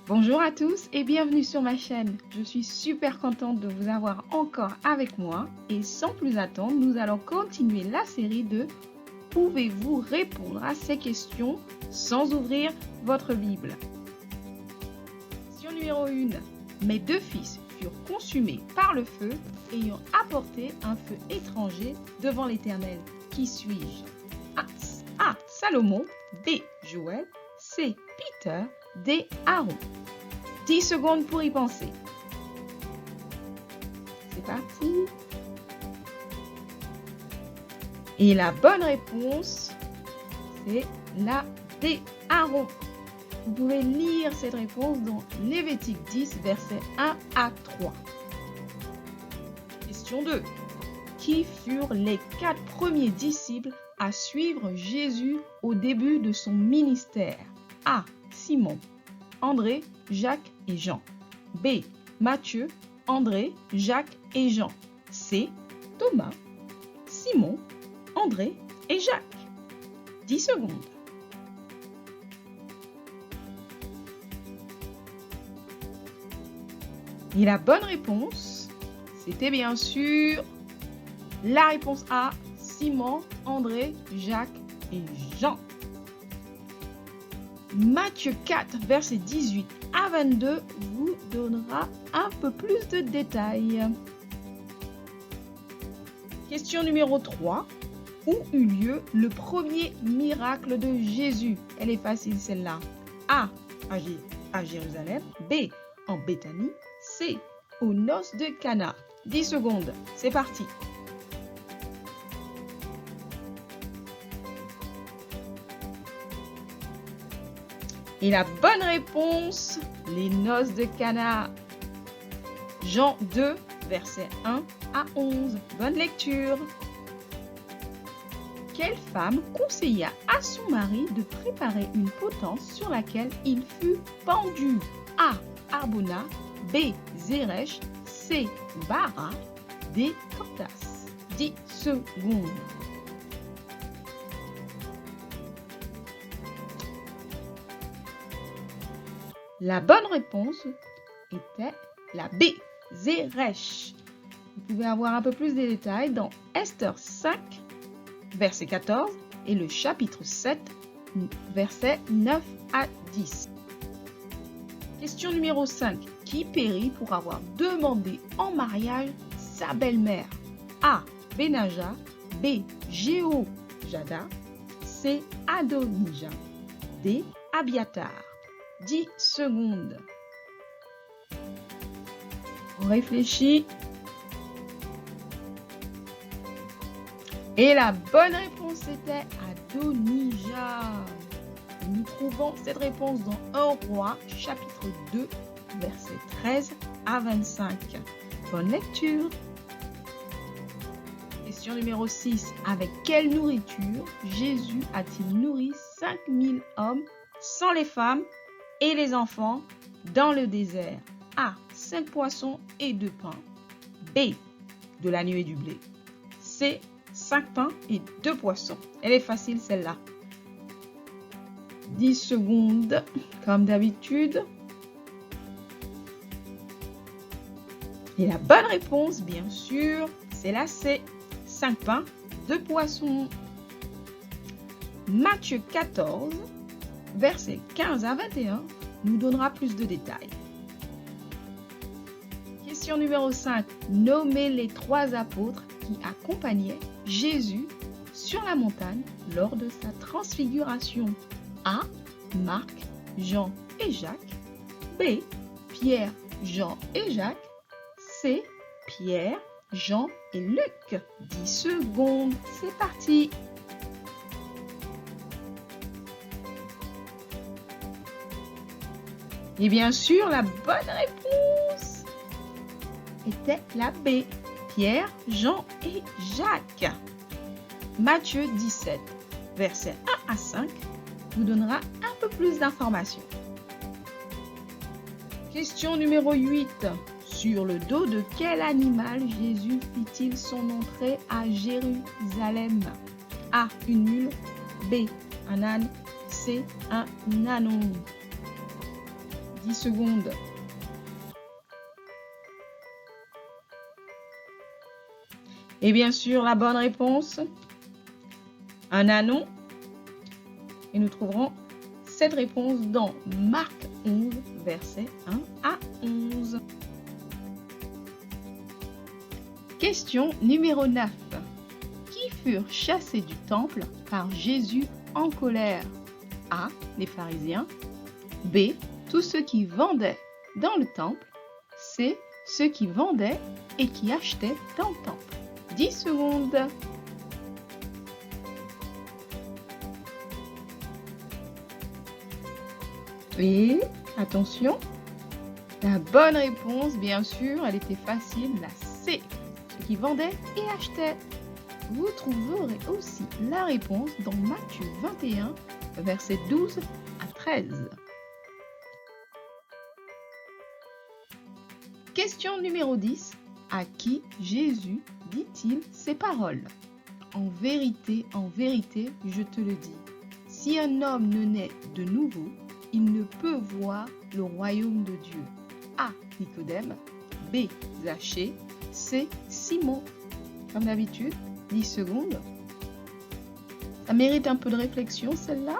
Bonjour à tous et bienvenue sur ma chaîne. Je suis super contente de vous avoir encore avec moi et sans plus attendre, nous allons continuer la série de Pouvez-vous répondre à ces questions sans ouvrir votre Bible? Question numéro 1. Mes deux fils furent consumés par le feu, ayant apporté un feu étranger devant l'Éternel. Qui suis-je? A. Salomon. B. Joël. C. Peter. D. Aaron. 10 secondes pour y penser. C'est parti. Et la bonne réponse, c'est la D. Aaron. Vous pouvez lire cette réponse dans Lévitique 10, versets 1 à 3. Question 2. Qui furent les 4 premiers disciples à suivre Jésus au début de son ministère? A. Simon, André, Jacques et Jean. B. Matthieu, André, Jacques et Jean. C. Thomas, Simon, André et Jacques. 10 secondes. Et la bonne réponse, c'était bien sûr la réponse A. Simon, André, Jacques et Jean. Matthieu 4, verset 18 à 22 vous donnera un peu plus de détails. Question numéro 3. Où eut lieu le premier miracle de Jésus? Elle est facile celle-là. A. À Jérusalem. B. En Béthanie. C. Aux noces de Cana. 10 secondes. C'est parti. Et la bonne réponse, les noces de Cana. Jean 2, versets 1 à 11. Bonne lecture. Quelle femme conseilla à son mari de préparer une potence sur laquelle il fut pendu? A. Arbona. B. Zérech. C. Bara. D. Candace. 10 secondes. La bonne réponse était la B, Zérech. Vous pouvez avoir un peu plus de détails dans Esther 5, verset 14 et le chapitre 7, versets 9 à 10. Question numéro 5. Qui périt pour avoir demandé en mariage sa belle-mère? A. Benaja. B. Jéhojada. C. Adonija. D. Abiatar. 10 secondes. On réfléchit. Et la bonne réponse était Adonija. Nous trouvons cette réponse dans 1 Roi, chapitre 2, versets 13 à 25. Bonne lecture. Question numéro 6. Avec quelle nourriture Jésus a-t-il nourri 5000 hommes sans les femmes et les enfants dans le désert? A. 5 poissons et 2 pains. B. De l'agneau et du blé. C. 5 pains et 2 poissons. Elle est facile celle-là. 10 secondes comme d'habitude. Et la bonne réponse, bien sûr, c'est la C. 5 pains, 2 poissons. Matthieu 14, versets 15 à 21, nous donnera plus de détails. Question numéro 5. Nommez les 3 apôtres qui accompagnaient Jésus sur la montagne lors de sa transfiguration. A. Marc, Jean et Jacques. B. Pierre, Jean et Jacques. C. Pierre, Jean et Luc. 10 secondes, c'est parti. Et bien sûr, la bonne réponse était la B. Pierre, Jean et Jacques. Matthieu 17, versets 1 à 5, vous donnera un peu plus d'informations. Question numéro 8. Sur le dos de quel animal Jésus fit-il son entrée à Jérusalem? A. Une mule. B. Un âne. C. Un ânon. 10 secondes. Et bien sûr, la bonne réponse, un anon. Et nous trouverons cette réponse dans Marc 11, versets 1 à 11. Question numéro 9. Qui furent chassés du temple par Jésus en colère? A. Les pharisiens. B. Tous ceux qui vendaient dans le temple. C. Ceux qui vendaient et qui achetaient dans le temple. 10 secondes. Et attention, la bonne réponse, bien sûr, elle était facile, la C. Ceux qui vendaient et achetaient. Vous trouverez aussi la réponse dans Matthieu 21, versets 12 à 13. Question numéro 10. À qui Jésus dit-il ces paroles? En vérité, je te le dis, si un homme ne naît de nouveau, il ne peut voir le royaume de Dieu. A. Nicodème. B. Zachée. C. Simon. Comme d'habitude, 10 secondes. Ça mérite un peu de réflexion, celle-là.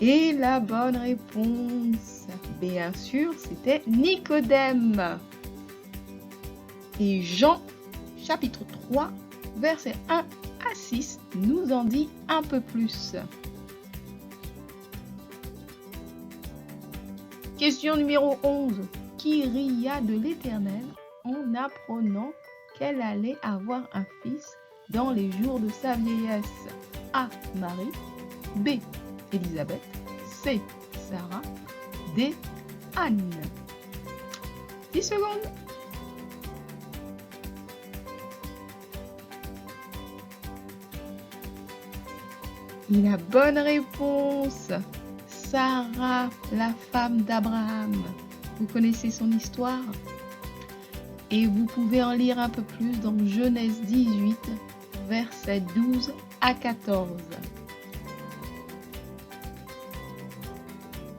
Et la bonne réponse, bien sûr, c'était Nicodème. Et Jean, chapitre 3, versets 1 à 6, nous en dit un peu plus. Question numéro 11. Qui ria de l'Éternel en apprenant qu'elle allait avoir un fils dans les jours de sa vieillesse? A. Marie. B. Élisabeth. C. Sarah. D. Anne. 10 secondes. Et la bonne réponse, Sarah, la femme d'Abraham. Vous connaissez son histoire? Et vous pouvez en lire un peu plus dans Genèse 18, versets 12 à 14.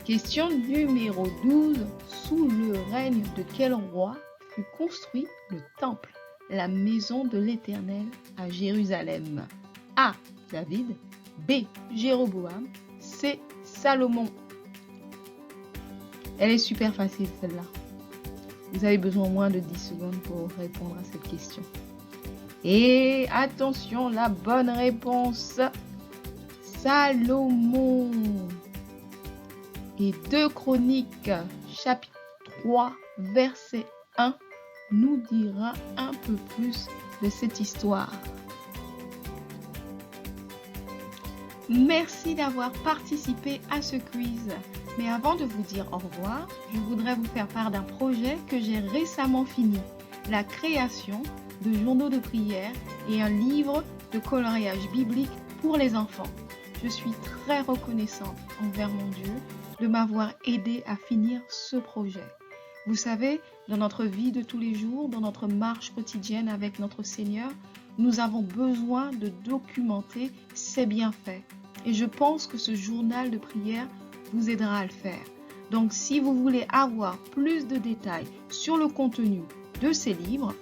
Question numéro 12. Sous le règne de quel roi fut construit le temple, la maison de l'Éternel à Jérusalem? A. David. B. Jéroboam. C. Salomon. Elle est super facile celle-là. Vous avez besoin moins de 10 secondes pour répondre à cette question. Et attention, la bonne réponse, Salomon. Et 2 Chroniques, chapitre 3, verset 1, nous dira un peu plus de cette histoire. Merci d'avoir participé à ce quiz. Mais avant de vous dire au revoir, je voudrais vous faire part d'un projet que j'ai récemment fini. La création de journaux de prière et un livre de coloriage biblique pour les enfants. Je suis très reconnaissante envers mon Dieu de m'avoir aidé à finir ce projet. Vous savez, dans notre vie de tous les jours, dans notre marche quotidienne avec notre Seigneur, nous avons besoin de documenter ses bienfaits. Et je pense que ce journal de prière vous aidera à le faire. Donc, si vous voulez avoir plus de détails sur le contenu de ces livres,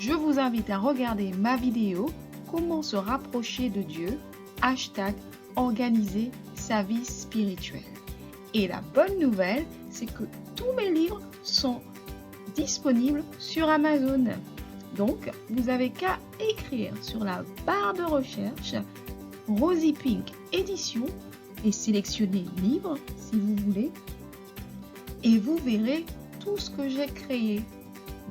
je vous invite à regarder ma vidéo « Comment se rapprocher de Dieu » #organiser sa vie spirituelle. Et la bonne nouvelle, c'est que tous mes livres sont disponibles sur Amazon. Donc, vous n'avez qu'à écrire sur la barre de recherche Rosy Pink Édition et sélectionner livre si vous voulez. Et vous verrez tout ce que j'ai créé.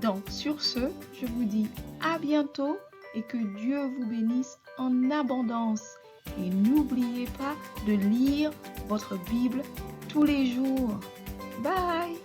Donc, sur ce, je vous dis à bientôt et que Dieu vous bénisse en abondance. Et n'oubliez pas de lire votre Bible tous les jours. Bye!